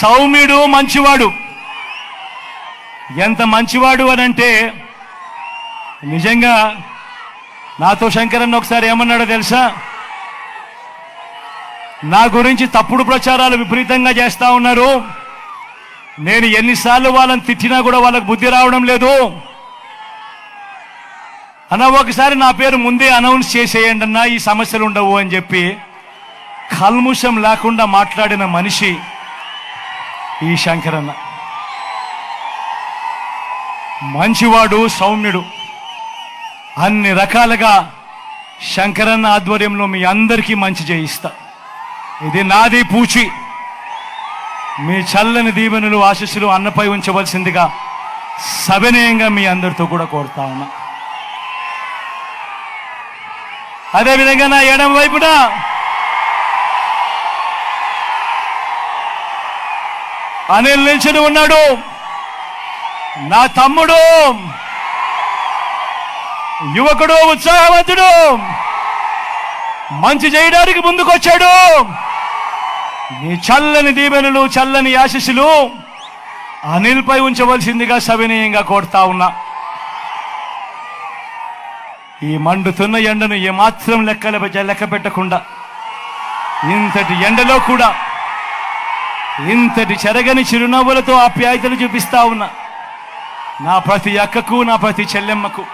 సౌమ్యుడు, మంచివాడు. ఎంత మంచివాడు అనంటే నిజంగా నాతో శంకరన్న ఒకసారి ఏమన్నాడో తెలుసా? నా గురించి తప్పుడు ప్రచారాలు విపరీతంగా చేస్తా ఉన్నారు, నేను ఎన్నిసార్లు వాళ్ళని తిట్టినా కూడా వాళ్ళకు బుద్ధి రావడం లేదు అన్న, ఒకసారి నా పేరు ముందే అనౌన్స్ చేసేయండి అన్నా, ఈ సమస్యలు ఉండవు అని చెప్పి కల్ముషం లేకుండా మాట్లాడిన మనిషి ఈ శంకరన్న. మంచివాడు, సౌమ్యుడు. అన్ని రకాలుగా శంకరన్న ఆధ్వర్యంలో మీ అందరికీ మంచి చేయిస్తా. ఇది నాది పూచి. మీ చల్లని దీవెనలు, ఆశీస్సులు అన్నపై ఉంచవలసిందిగా సవినయంగా మీ అందరితో కూడా కోరుతా ఉన్నా. అదేవిధంగా నా ఎడమ వైపున అనిల్ నిల్చుని ఉన్నాడు, నా తమ్ముడు, యువకుడు, ఉత్సాహవంతుడు, మంచి చేయడానికి ముందుకొచ్చాడు. నీ చల్లని దీవెనలు, చల్లని ఆశీస్సులు అనిల్పై ఉంచవలసిందిగా సవినయంగా కోరుతా ఉన్నా. ఈ మండుతున్న ఎండను ఏమాత్రం లెక్క పెట్టకుండా ఇంతటి ఎండలో కూడా ఇంతటి చెరగని చిరునవ్వులతో ఆప్యాయతలు చూపిస్తా ఉన్నా నా ప్రతి అక్కకు, నా ప్రతి చెల్లెమ్మకు,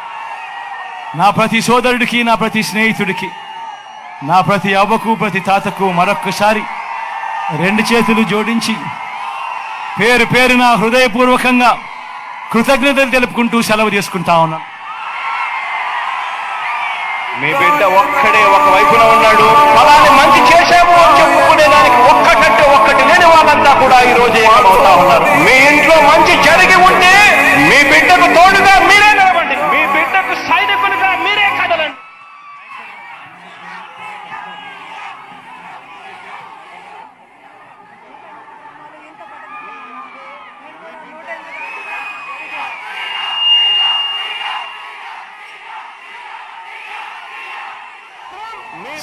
నా ప్రతి సోదరుడికి, నా ప్రతి స్నేహితుడికి, నా ప్రతి అవ్వకు, ప్రతి తాతకు మరొక్కసారి రెండు చేతులు జోడించి పేరు పేరున హృదయపూర్వకంగా కృతజ్ఞతలు తెలుపుకుంటూ సెలవు తీసుకుంటా ఉన్నా. మీ బిడ్డ ఒక్కడే ఒక వైపున ఉన్నాడు. అలానే మంచి చేశాము చెప్పుకునేదానికి ఒక్కటంటే ఒక్కటి లేని వాళ్ళంతా కూడా ఈ రోజు ఏమవుతా ఉన్నారు. మీ ఇంట్లో మంచి జరిగి ఉంటే మీ బిడ్డకు తోడుగా మీరే నిలవండి, మీ బిడ్డకు సైనికులుగా మీరే కదలండి.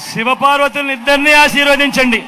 శివపార్వతులను ఇద్దరిని ఆశీర్వదించండి.